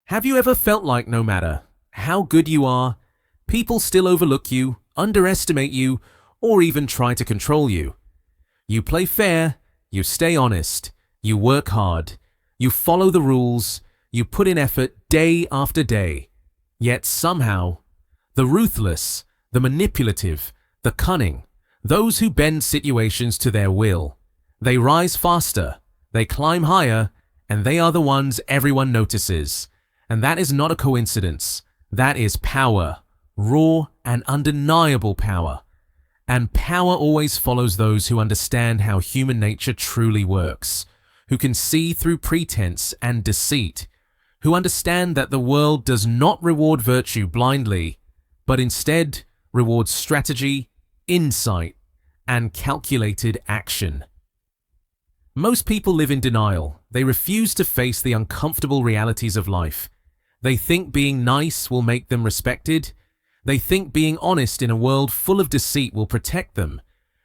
Have you ever felt like no matter how good you are, people still overlook you, underestimate you, or even try to control you? You play fair, you stay honest, you work hard, you follow the rules, you put in effort day after day. Yet somehow, the ruthless, the manipulative, the cunning, those who bend situations to their will, they rise faster, they climb higher, and they are the ones everyone notices. And that is not a coincidence. That is power, raw and undeniable power. And power always follows those who understand how human nature truly works, who can see through pretense and deceit, who understand that the world does not reward virtue blindly, but instead rewards strategy, insight, and calculated action. Most people live in denial. They refuse to face the uncomfortable realities of life. They think being nice will make them respected. They think being honest in a world full of deceit will protect them.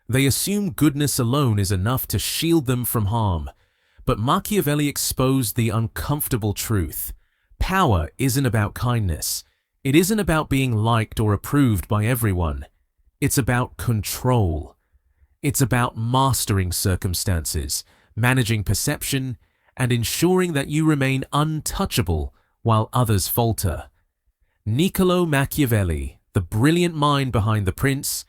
They assume goodness alone is enough to shield them from harm. But Machiavelli exposed the uncomfortable truth. Power isn't about kindness. It isn't about being liked or approved by everyone. It's about control. It's about mastering circumstances, managing perception, and ensuring that you remain untouchable while others falter. Niccolo Machiavelli, the brilliant mind behind The Prince,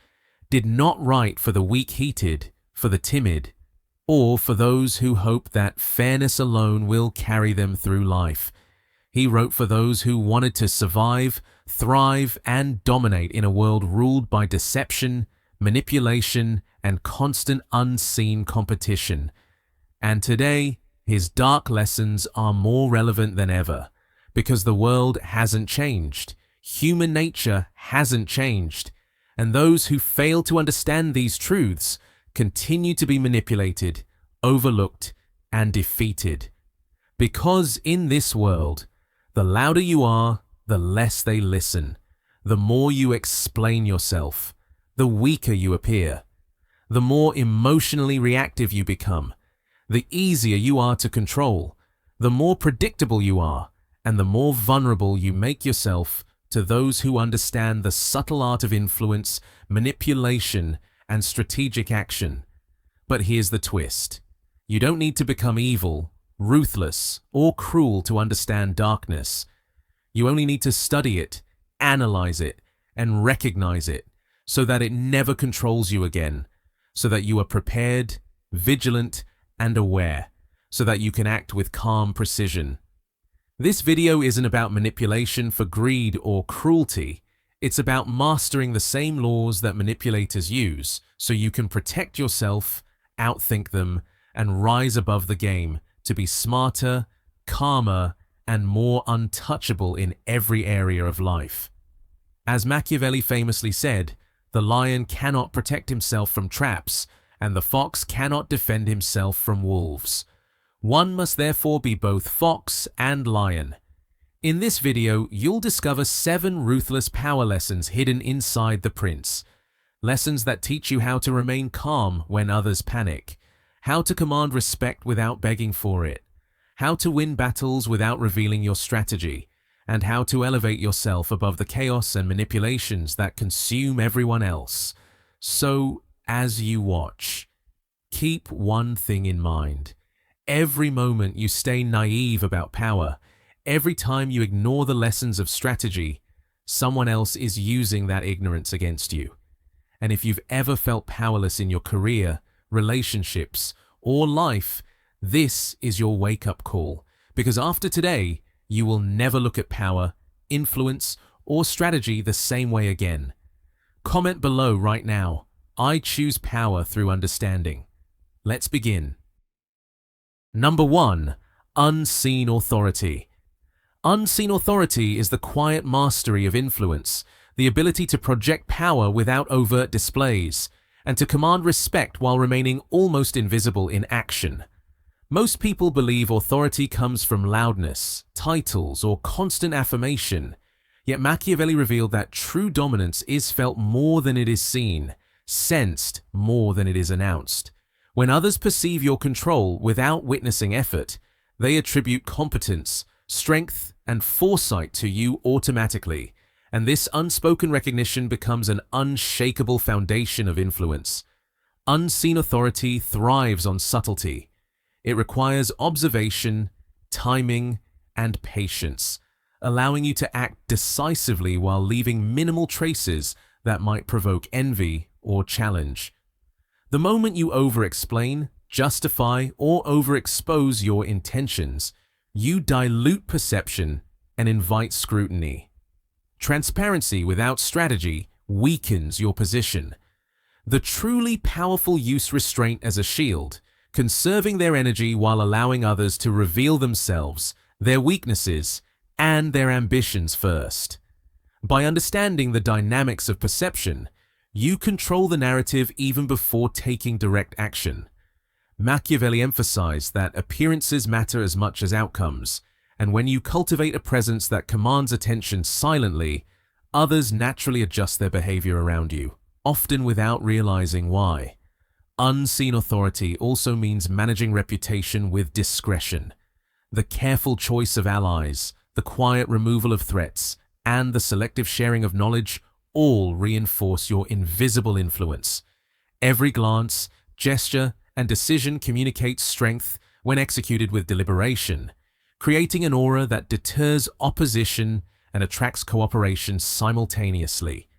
did not write for the weak-heated, for the timid, or for those who hope that fairness alone will carry them through life. He wrote for those who wanted to survive, thrive, and dominate in a world ruled by deception, manipulation, and constant unseen competition. And today, his dark lessons are more relevant than ever. Because the world hasn't changed, human nature hasn't changed, and those who fail to understand these truths continue to be manipulated, overlooked, and defeated. Because in this world, the louder you are, the less they listen. The more you explain yourself, the weaker you appear. The more emotionally reactive you become, the easier you are to control, the more predictable you are, and the more vulnerable you make yourself to those who understand the subtle art of influence, manipulation, and strategic action. But here's the twist. You don't need to become evil, ruthless, or cruel to understand darkness. You only need to study it, analyze it, and recognize it so that it never controls you again, so that you are prepared, vigilant, and aware, so that you can act with calm precision. This video isn't about manipulation for greed or cruelty. It's about mastering the same laws that manipulators use so you can protect yourself, outthink them, and rise above the game to be smarter, calmer, and more untouchable in every area of life. As Machiavelli famously said, the lion cannot protect himself from traps, and the fox cannot defend himself from wolves. One must therefore be both fox and lion. In this video, you'll discover 7 ruthless power lessons hidden inside The Prince. Lessons that teach you how to remain calm when others panic, how to command respect without begging for it, how to win battles without revealing your strategy, and how to elevate yourself above the chaos and manipulations that consume everyone else. So, as you watch, keep one thing in mind. Every moment you stay naive about power, every time you ignore the lessons of strategy, someone else is using that ignorance against you. And if you've ever felt powerless in your career, relationships, or life, this is your wake-up call. Because after today, you will never look at power, influence, or strategy the same way again. Comment below right now. I choose power through understanding. Let's begin. Number 1. Unseen authority. Unseen authority is the quiet mastery of influence, the ability to project power without overt displays, and to command respect while remaining almost invisible in action. Most people believe authority comes from loudness, titles, or constant affirmation, yet Machiavelli revealed that true dominance is felt more than it is seen, sensed more than it is announced. When others perceive your control without witnessing effort, they attribute competence, strength, and foresight to you automatically, and this unspoken recognition becomes an unshakable foundation of influence. Unseen authority thrives on subtlety. It requires observation, timing, and patience, allowing you to act decisively while leaving minimal traces that might provoke envy or challenge. The moment you over-explain, justify, or overexpose your intentions, you dilute perception and invite scrutiny. Transparency without strategy weakens your position. The truly powerful use restraint as a shield, conserving their energy while allowing others to reveal themselves, their weaknesses, and their ambitions first. By understanding the dynamics of perception, you control the narrative even before taking direct action. Machiavelli emphasized that appearances matter as much as outcomes, and when you cultivate a presence that commands attention silently, others naturally adjust their behavior around you, often without realizing why. Unseen authority also means managing reputation with discretion. The careful choice of allies, the quiet removal of threats, and the selective sharing of knowledge all reinforce your invisible influence. Every glance, gesture, and decision communicates strength when executed with deliberation, creating an aura that deters opposition and attracts cooperation simultaneously.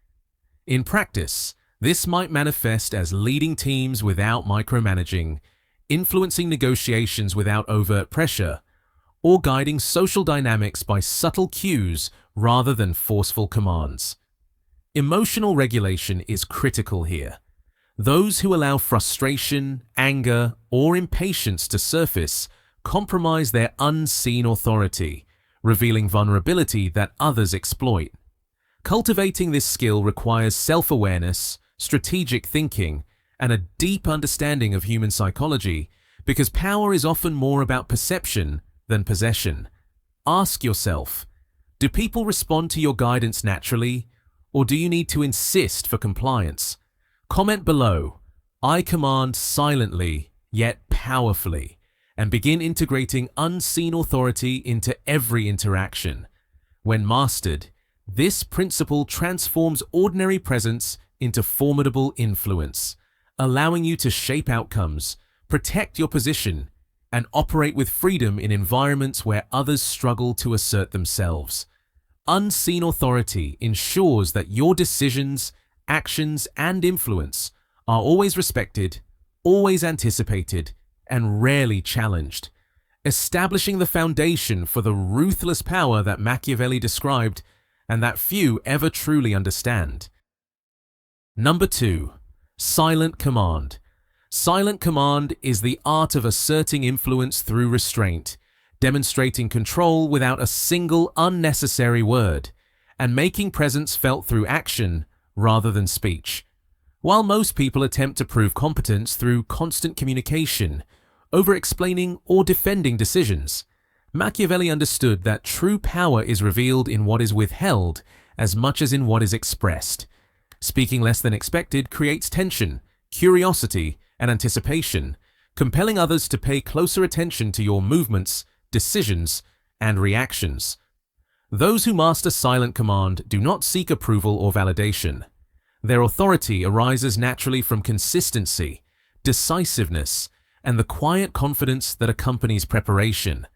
In practice, this might manifest as leading teams without micromanaging, influencing negotiations without overt pressure, or guiding social dynamics by subtle cues rather than forceful commands. Emotional regulation is critical here. Those who allow frustration, anger, or impatience to surface compromise their unseen authority, revealing vulnerability that others exploit. Cultivating this skill requires self-awareness, strategic thinking, and a deep understanding of human psychology, because power is often more about perception than possession. Ask yourself, do people respond to your guidance naturally, or do you need to insist for compliance? Comment below, I command silently yet powerfully, and begin integrating unseen authority into every interaction. When mastered, this principle transforms ordinary presence into formidable influence, allowing you to shape outcomes, protect your position, and operate with freedom in environments where others struggle to assert themselves. Unseen authority ensures that your decisions, actions, and influence are always respected, always anticipated, and rarely challenged, establishing the foundation for the ruthless power that Machiavelli described and that few ever truly understand. Number 2. Silent command. Silent command is the art of asserting influence through restraint, demonstrating control without a single unnecessary word, and making presence felt through action rather than speech. While most people attempt to prove competence through constant communication, over-explaining, or defending decisions, Machiavelli understood that true power is revealed in what is withheld as much as in what is expressed. Speaking less than expected creates tension, curiosity, and anticipation, compelling others to pay closer attention to your movements, decisions, and reactions. Those who master silent command do not seek approval or validation. Their authority arises naturally from consistency, decisiveness, and the quiet confidence that accompanies preparation.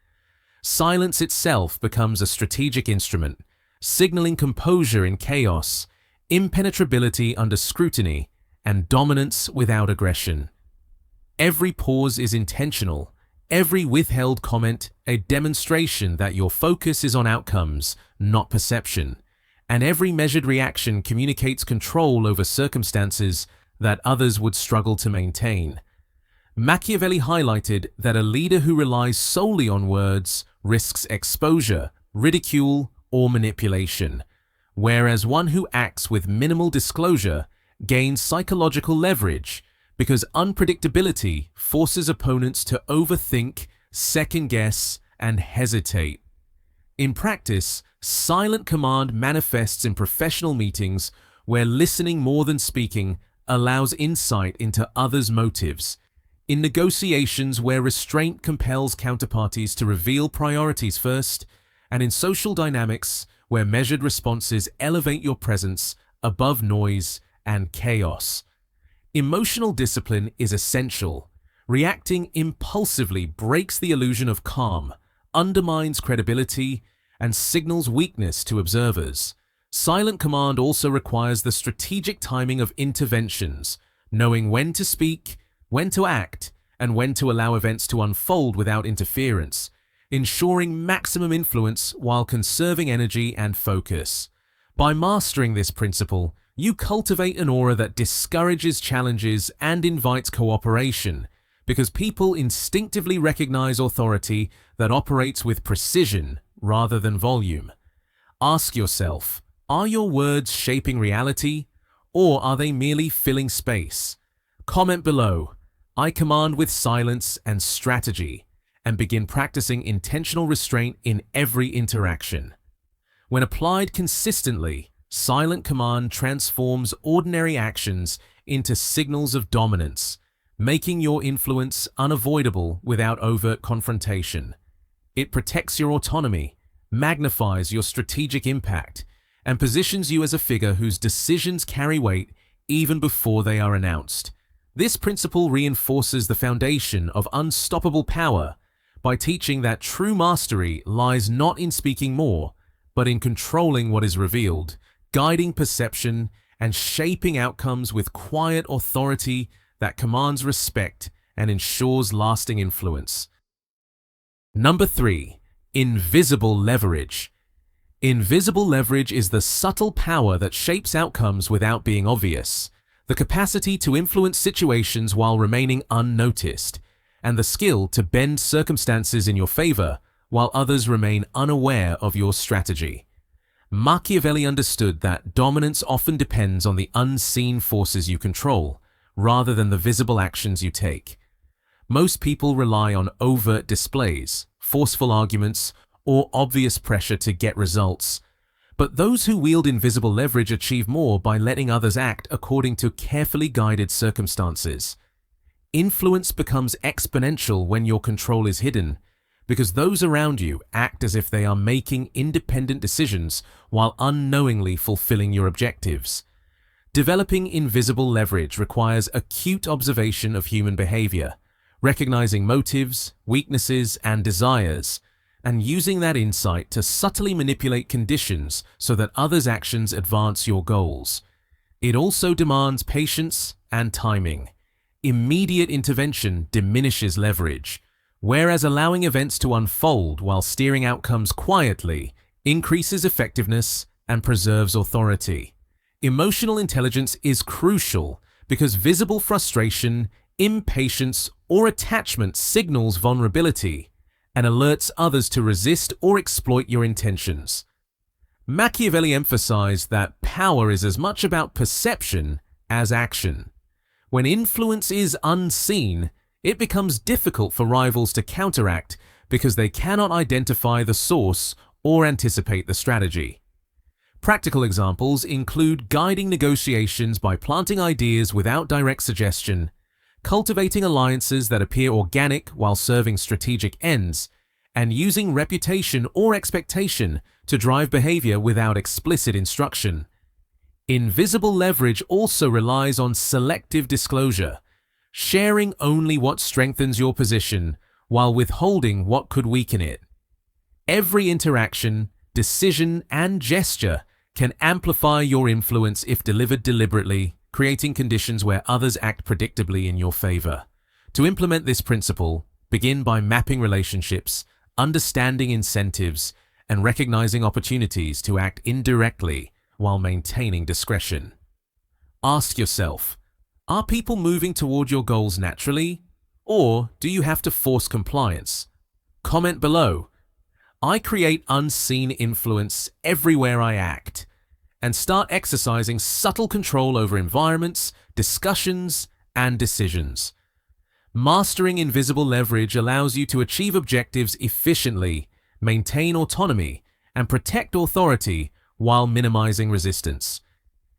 Silence itself becomes a strategic instrument, signaling composure in chaos, impenetrability under scrutiny, and dominance without aggression. Every pause is intentional, every withheld comment a demonstration that your focus is on outcomes, not perception, and every measured reaction communicates control over circumstances that others would struggle to maintain. Machiavelli highlighted that a leader who relies solely on words risks exposure, ridicule, or manipulation, whereas one who acts with minimal disclosure gains psychological leverage because unpredictability forces opponents to overthink, second-guess, and hesitate. In practice, silent command manifests in professional meetings where listening more than speaking allows insight into others' motives, in negotiations where restraint compels counterparties to reveal priorities first, and in social dynamics where measured responses elevate your presence above noise and chaos. Emotional discipline is essential. Reacting impulsively breaks the illusion of calm, undermines credibility, and signals weakness to observers. Silent command also requires the strategic timing of interventions, knowing when to speak, when to act, and when to allow events to unfold without interference, ensuring maximum influence while conserving energy and focus. By mastering this principle, you cultivate an aura that discourages challenges and invites cooperation, because people instinctively recognize authority that operates with precision rather than volume. Ask yourself, are your words shaping reality, or are they merely filling space? Comment below, I command with silence and strategy, and begin practicing intentional restraint in every interaction. When applied consistently, silent command transforms ordinary actions into signals of dominance, making your influence unavoidable without overt confrontation. It protects your autonomy, magnifies your strategic impact, and positions you as a figure whose decisions carry weight even before they are announced. This principle reinforces the foundation of unstoppable power by teaching that true mastery lies not in speaking more, but in controlling what is revealed, guiding perception, and shaping outcomes with quiet authority that commands respect and ensures lasting influence. Number 3. Invisible leverage. Invisible leverage is the subtle power that shapes outcomes without being obvious, the capacity to influence situations while remaining unnoticed, and the skill to bend circumstances in your favor while others remain unaware of your strategy. Machiavelli understood that dominance often depends on the unseen forces you control, rather than the visible actions you take. Most people rely on overt displays, forceful arguments, or obvious pressure to get results. But those who wield invisible leverage achieve more by letting others act according to carefully guided circumstances. Influence becomes exponential when your control is hidden, because those around you act as if they are making independent decisions while unknowingly fulfilling your objectives. Developing invisible leverage requires acute observation of human behavior, recognizing motives, weaknesses, and desires, and using that insight to subtly manipulate conditions so that others' actions advance your goals. It also demands patience and timing. Immediate intervention diminishes leverage, whereas allowing events to unfold while steering outcomes quietly increases effectiveness and preserves authority. Emotional intelligence is crucial because visible frustration, impatience, or attachment signals vulnerability and alerts others to resist or exploit your intentions. Machiavelli emphasized that power is as much about perception as action. When influence is unseen, it becomes difficult for rivals to counteract because they cannot identify the source or anticipate the strategy. Practical examples include guiding negotiations by planting ideas without direct suggestion, cultivating alliances that appear organic while serving strategic ends, and using reputation or expectation to drive behavior without explicit instruction. Invisible leverage also relies on selective disclosure, sharing only what strengthens your position while withholding what could weaken it. Every interaction, decision, and gesture can amplify your influence if delivered deliberately, creating conditions where others act predictably in your favor. To implement this principle, begin by mapping relationships, understanding incentives, and recognizing opportunities to act indirectly while maintaining discretion. Ask yourself, are people moving toward your goals naturally, or do you have to force compliance? Comment below. I create unseen influence everywhere I act, and start exercising subtle control over environments, discussions, and decisions. Mastering invisible leverage allows you to achieve objectives efficiently, maintain autonomy, and protect authority while minimizing resistance.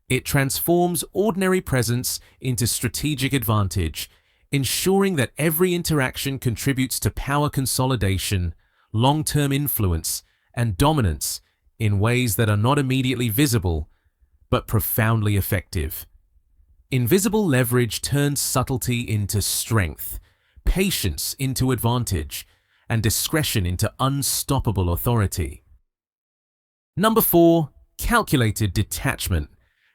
It transforms ordinary presence into strategic advantage, ensuring that every interaction contributes to power consolidation, long-term influence, and dominance in ways that are not immediately visible, but profoundly effective. Invisible leverage turns subtlety into strength, patience into advantage, and discretion into unstoppable authority. Number 4. Calculated detachment.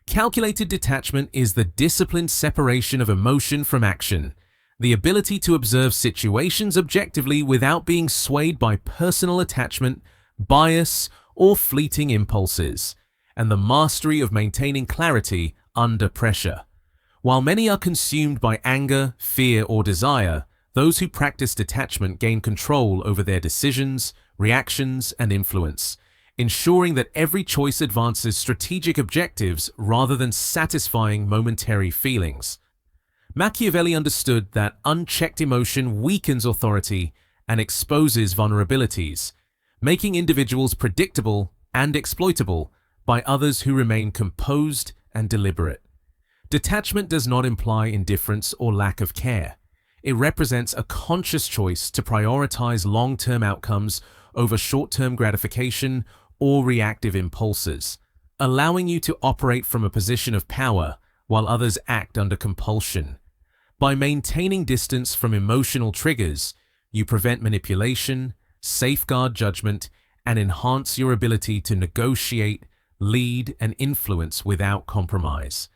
Calculated detachment is the disciplined separation of emotion from action, the ability to observe situations objectively without being swayed by personal attachment, bias, or fleeting impulses, and the mastery of maintaining clarity under pressure. While many are consumed by anger, fear, or desire, those who practice detachment gain control over their decisions, reactions, and influence, ensuring that every choice advances strategic objectives rather than satisfying momentary feelings. Machiavelli understood that unchecked emotion weakens authority and exposes vulnerabilities, making individuals predictable and exploitable by others who remain composed and deliberate. Detachment does not imply indifference or lack of care. It represents a conscious choice to prioritize long-term outcomes over short-term gratification or reactive impulses, allowing you to operate from a position of power while others act under compulsion. By maintaining distance from emotional triggers, you prevent manipulation, safeguard judgment, and enhance your ability to negotiate, lead, and influence without compromise.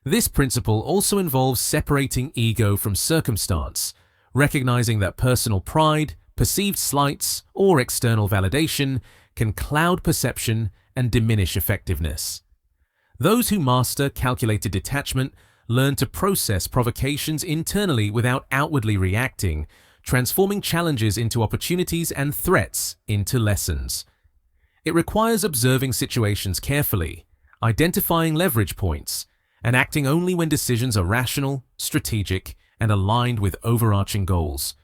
This principle also involves separating ego from circumstance, recognizing that personal pride, perceived slights, or external validation can cloud perception and diminish effectiveness. Those who master calculated detachment learn to process provocations internally without outwardly reacting, transforming challenges into opportunities and threats into lessons. It requires observing situations carefully, identifying leverage points, and acting only when decisions are rational, strategic, and aligned with overarching goals.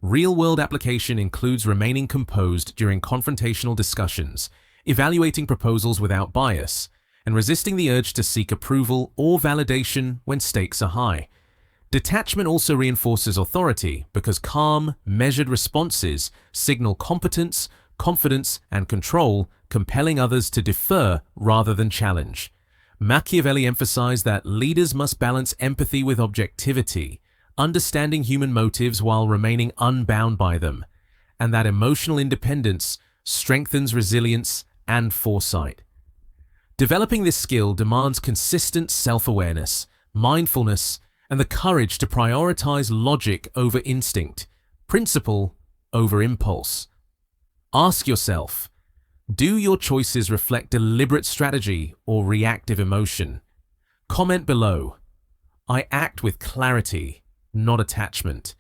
Real-world application includes remaining composed during confrontational discussions, evaluating proposals without bias, and resisting the urge to seek approval or validation when stakes are high. Detachment also reinforces authority because calm, measured responses signal competence, confidence, and control, compelling others to defer rather than challenge. Machiavelli emphasized that leaders must balance empathy with objectivity, understanding human motives while remaining unbound by them, and that emotional independence strengthens resilience and foresight. Developing this skill demands consistent self-awareness, mindfulness, and the courage to prioritize logic over instinct, principle over impulse. Ask yourself, do your choices reflect deliberate strategy or reactive emotion? Comment below, I act with clarity, not attachment,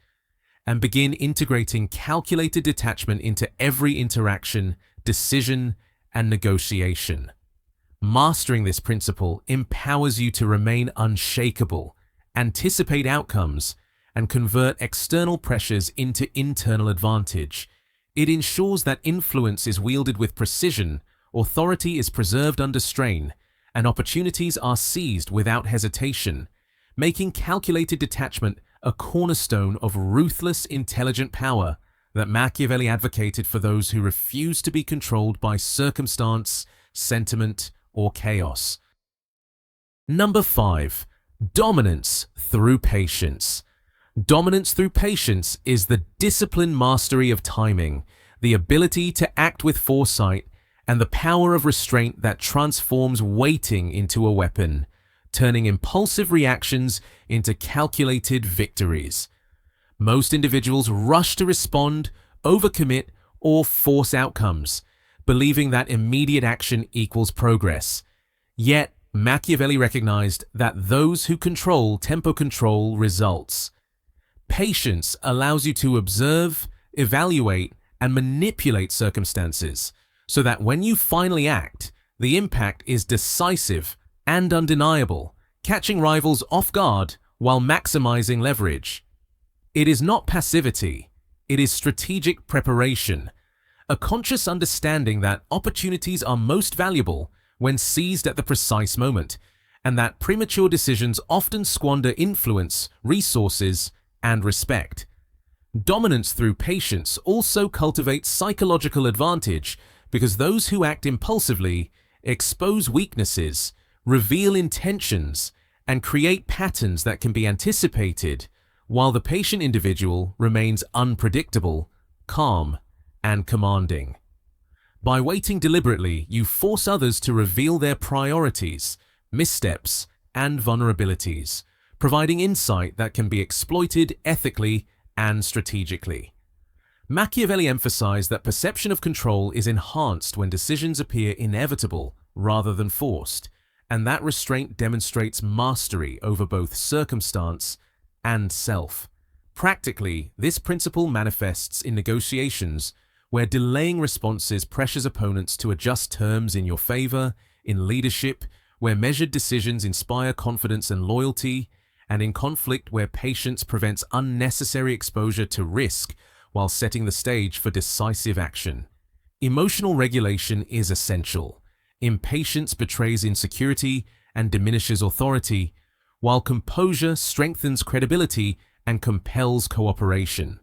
and begin integrating calculated detachment into every interaction, decision, and negotiation. Mastering this principle empowers you to remain unshakable, anticipate outcomes, and convert external pressures into internal advantage. It ensures that influence is wielded with precision, authority is preserved under strain, and opportunities are seized without hesitation, making calculated detachment a cornerstone of ruthless, intelligent power that Machiavelli advocated for those who refuse to be controlled by circumstance, sentiment, or chaos. Number 5. Dominance through patience. Dominance through patience is the disciplined mastery of timing, the ability to act with foresight, and the power of restraint that transforms waiting into a weapon, turning impulsive reactions into calculated victories. Most individuals rush to respond, overcommit, or force outcomes, believing that immediate action equals progress. Yet, Machiavelli recognized that those who control tempo control results. Patience allows you to observe, evaluate, and manipulate circumstances, so that when you finally act, the impact is decisive and undeniable, catching rivals off guard while maximizing leverage. It is not passivity, it is strategic preparation, a conscious understanding that opportunities are most valuable when seized at the precise moment, and that premature decisions often squander influence, resources, and respect. Dominance through patience also cultivates psychological advantage because those who act impulsively expose weaknesses, reveal intentions, and create patterns that can be anticipated, while the patient individual remains unpredictable, calm, and commanding. By waiting deliberately, you force others to reveal their priorities, missteps, and vulnerabilities, providing insight that can be exploited ethically and strategically. Machiavelli emphasized that perception of control is enhanced when decisions appear inevitable rather than forced, and that restraint demonstrates mastery over both circumstance and self. Practically, this principle manifests in negotiations where delaying responses pressures opponents to adjust terms in your favor, in leadership, where measured decisions inspire confidence and loyalty, and in conflict where patience prevents unnecessary exposure to risk while setting the stage for decisive action. Emotional regulation is essential. Impatience betrays insecurity and diminishes authority, while composure strengthens credibility and compels cooperation.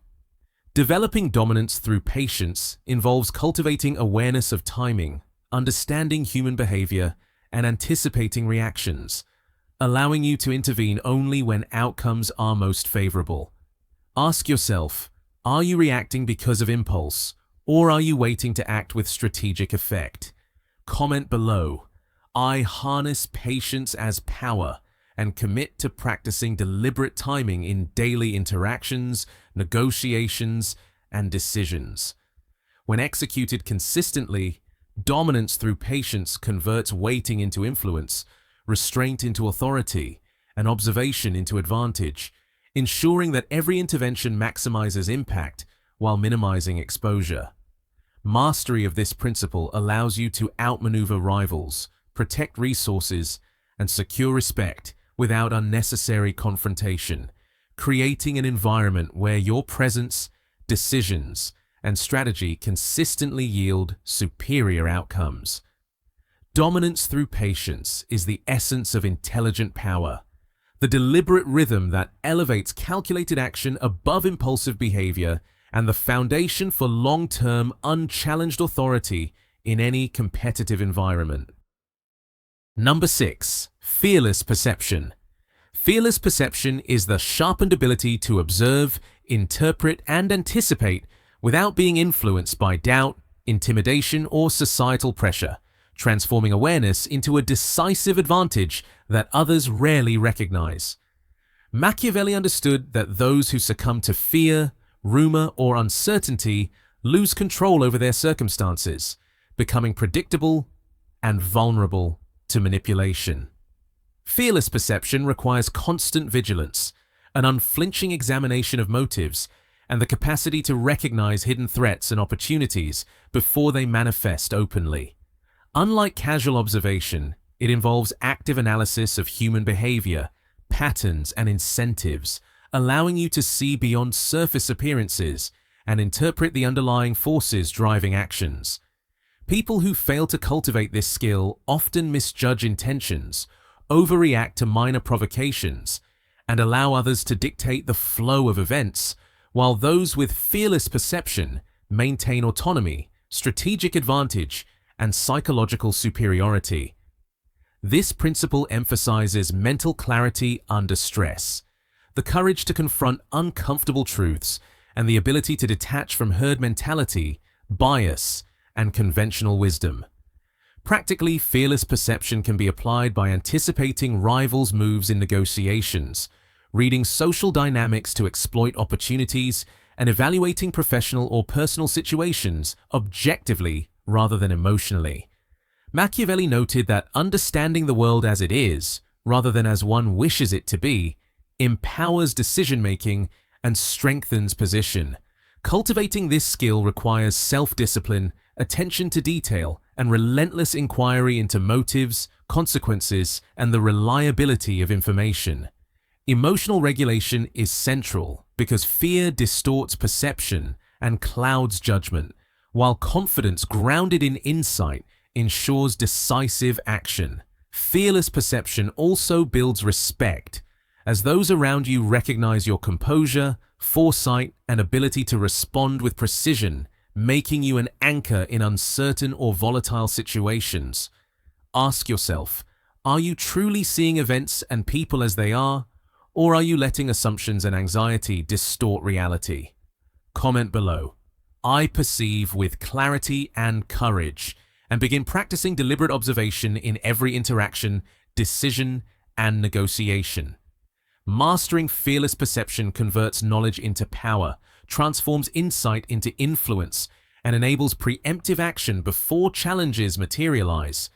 Developing dominance through patience involves cultivating awareness of timing, understanding human behavior, and anticipating reactions, allowing you to intervene only when outcomes are most favorable. Ask yourself, are you reacting because of impulse, or are you waiting to act with strategic effect? Comment below. I harness patience as power and commit to practicing deliberate timing in daily interactions, negotiations, and decisions. When executed consistently, dominance through patience converts waiting into influence, restraint into authority, and observation into advantage, ensuring that every intervention maximizes impact while minimizing exposure. Mastery of this principle allows you to outmaneuver rivals, protect resources, and secure respect without unnecessary confrontation, creating an environment where your presence, decisions, and strategy consistently yield superior outcomes. Dominance through patience is the essence of intelligent power, the deliberate rhythm that elevates calculated action above impulsive behavior and the foundation for long-term, unchallenged authority in any competitive environment. Number 6. Fearless perception. Fearless perception is the sharpened ability to observe, interpret, and anticipate without being influenced by doubt, intimidation, or societal pressure, transforming awareness into a decisive advantage that others rarely recognize. Machiavelli understood that those who succumb to fear, rumor, or uncertainty lose control over their circumstances, becoming predictable and vulnerable to manipulation. Fearless perception requires constant vigilance, an unflinching examination of motives, and the capacity to recognize hidden threats and opportunities before they manifest openly. Unlike casual observation, it involves active analysis of human behavior, patterns, and incentives, allowing you to see beyond surface appearances and interpret the underlying forces driving actions. People who fail to cultivate this skill often misjudge intentions, overreact to minor provocations, and allow others to dictate the flow of events, while those with fearless perception maintain autonomy, strategic advantage, and psychological superiority. This principle emphasizes mental clarity under stress, the courage to confront uncomfortable truths, and the ability to detach from herd mentality, bias, and conventional wisdom. Practically, fearless perception can be applied by anticipating rivals' moves in negotiations, reading social dynamics to exploit opportunities, and evaluating professional or personal situations objectively rather than emotionally. Machiavelli noted that understanding the world as it is, rather than as one wishes it to be, empowers decision-making and strengthens position. Cultivating this skill requires self-discipline, attention to detail, and relentless inquiry into motives, consequences, and the reliability of information. Emotional regulation is central because fear distorts perception and clouds judgment, while confidence grounded in insight ensures decisive action. Fearless perception also builds respect, as those around you recognize your composure, foresight, and ability to respond with precision, making you an anchor in uncertain or volatile situations. Ask yourself, are you truly seeing events and people as they are, or are you letting assumptions and anxiety distort reality? Comment below. I perceive with clarity and courage, and begin practicing deliberate observation in every interaction, decision, and negotiation. Mastering fearless perception converts knowledge into power, transforms insight into influence, and enables preemptive action before challenges materialize.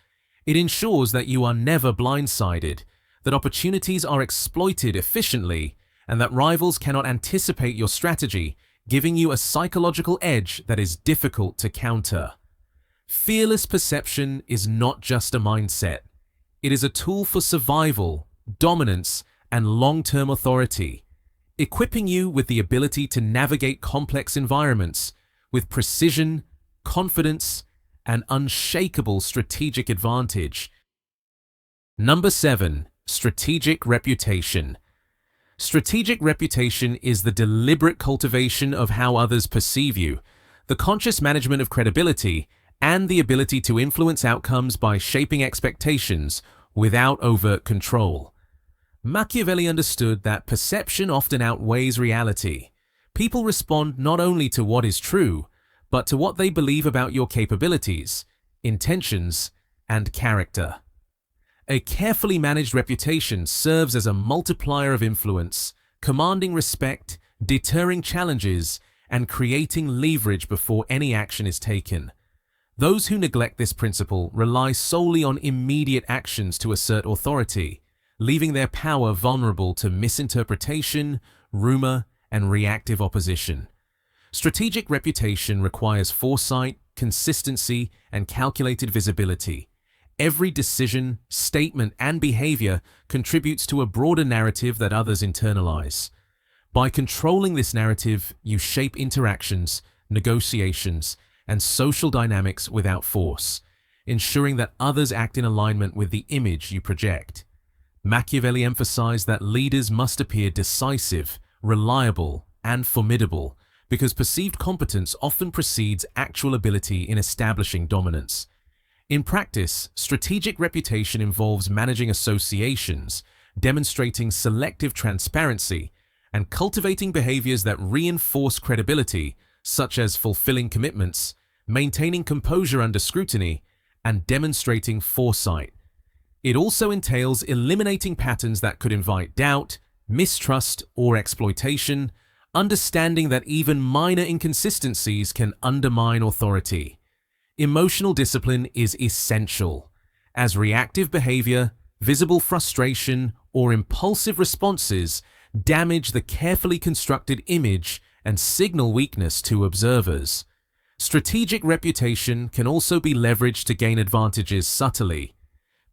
It ensures that you are never blindsided, that opportunities are exploited efficiently, and that rivals cannot anticipate your strategy, giving you a psychological edge that is difficult to counter. Fearless perception is not just a mindset. It is a tool for survival, dominance, and long-term authority, equipping you with the ability to navigate complex environments with precision, confidence, and unshakable strategic advantage. Number 7. Strategic reputation. Strategic reputation is the deliberate cultivation of how others perceive you, the conscious management of credibility, and the ability to influence outcomes by shaping expectations without overt control. Machiavelli understood that perception often outweighs reality. People respond not only to what is true, but to what they believe about your capabilities, intentions, and character. A carefully managed reputation serves as a multiplier of influence, commanding respect, deterring challenges, and creating leverage before any action is taken. Those who neglect this principle rely solely on immediate actions to assert authority, leaving their power vulnerable to misinterpretation, rumor, and reactive opposition. Strategic reputation requires foresight, consistency, and calculated visibility. Every decision, statement, and behavior contributes to a broader narrative that others internalize. By controlling this narrative, you shape interactions, negotiations, and social dynamics without force, ensuring that others act in alignment with the image you project. Machiavelli emphasized that leaders must appear decisive, reliable, and formidable, because perceived competence often precedes actual ability in establishing dominance. In practice, strategic reputation involves managing associations, demonstrating selective transparency, and cultivating behaviors that reinforce credibility, such as fulfilling commitments, maintaining composure under scrutiny, and demonstrating foresight. It also entails eliminating patterns that could invite doubt, mistrust, or exploitation, understanding that even minor inconsistencies can undermine authority. Emotional discipline is essential, as reactive behavior, visible frustration, or impulsive responses damage the carefully constructed image and signal weakness to observers. Strategic reputation can also be leveraged to gain advantages subtly.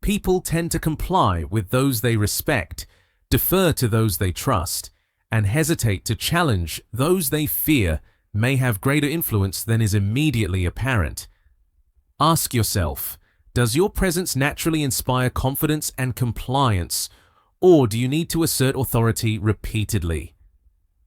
People tend to comply with those they respect, defer to those they trust, and hesitate to challenge those they fear may have greater influence than is immediately apparent. Ask yourself, does your presence naturally inspire confidence and compliance, or do you need to assert authority repeatedly?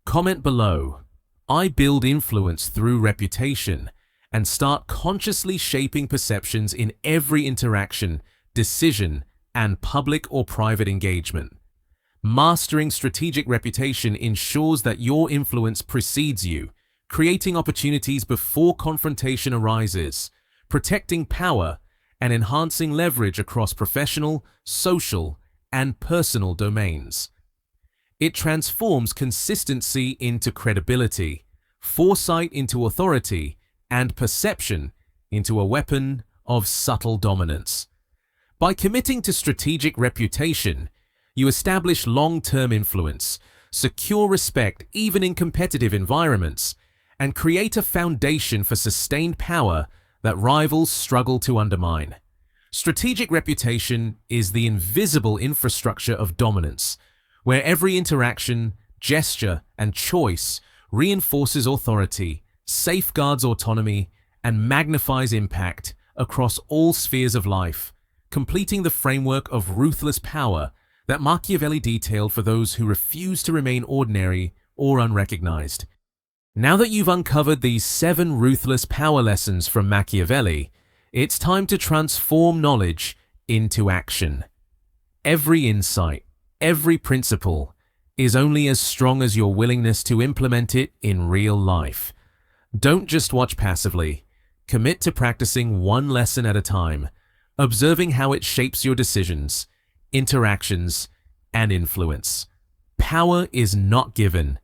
Comment below. I build influence through reputation and start consciously shaping perceptions in every interaction, decision, and public or private engagement. Mastering strategic reputation ensures that your influence precedes you, creating opportunities before confrontation arises, protecting power, and enhancing leverage across professional, social, and personal domains. It transforms consistency into credibility, foresight into authority, and perception into a weapon of subtle dominance. By committing to strategic reputation, you establish long-term influence, secure respect even in competitive environments, and create a foundation for sustained power that rivals struggle to undermine. Strategic reputation is the invisible infrastructure of dominance, where every interaction, gesture, and choice reinforces authority, safeguards autonomy, and magnifies impact across all spheres of life, completing the framework of ruthless power that Machiavelli detailed for those who refuse to remain ordinary or unrecognized. Now that you've uncovered these 7 ruthless power lessons from Machiavelli, it's time to transform knowledge into action. Every insight, every principle, is only as strong as your willingness to implement it in real life. Don't just watch passively. Commit to practicing one lesson at a time, observing how it shapes your decisions, interactions, and influence. Power is not given.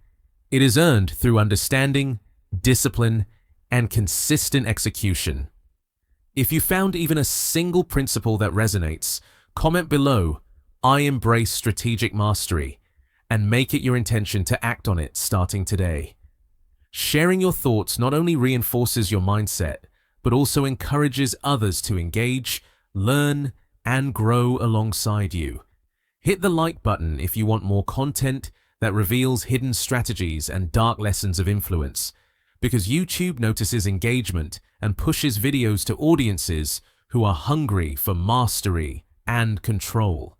It is earned through understanding, discipline, and consistent execution. If you found even a single principle that resonates, comment below, "I embrace strategic mastery," and make it your intention to act on it starting today. Sharing your thoughts not only reinforces your mindset, but also encourages others to engage, learn, and grow alongside you. Hit the like button if you want more content that reveals hidden strategies and dark lessons of influence, because YouTube notices engagement and pushes videos to audiences who are hungry for mastery and control.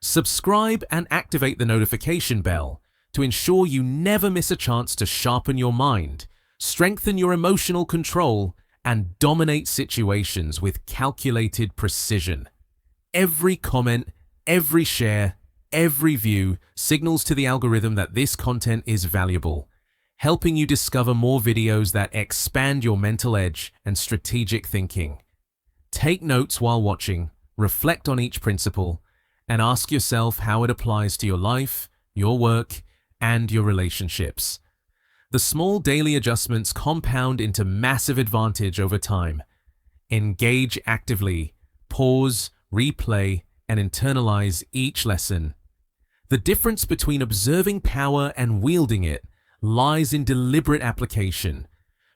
Subscribe and activate the notification bell to ensure you never miss a chance to sharpen your mind, strengthen your emotional control, and dominate situations with calculated precision. Every comment, every share, every view signals to the algorithm that this content is valuable, helping you discover more videos that expand your mental edge and strategic thinking. Take notes while watching, reflect on each principle, and ask yourself how it applies to your life, your work, and your relationships. The small daily adjustments compound into massive advantage over time. Engage actively, pause, replay, and internalize each lesson. The difference between observing power and wielding it lies in deliberate application.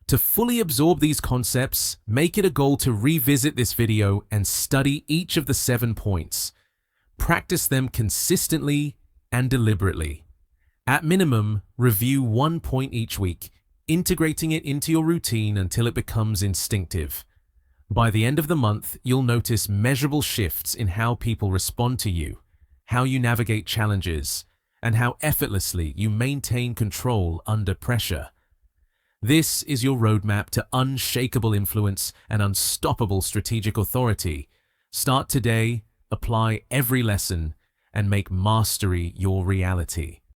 To fully absorb these concepts, make it a goal to revisit this video and study each of the 7 points. Practice them consistently and deliberately. At minimum, review 1 point each week, integrating it into your routine until it becomes instinctive. By the end of the month, you'll notice measurable shifts in how people respond to you, how you navigate challenges, and how effortlessly you maintain control under pressure. This is your roadmap to unshakable influence and unstoppable strategic authority. Start today, apply every lesson, and make mastery your reality.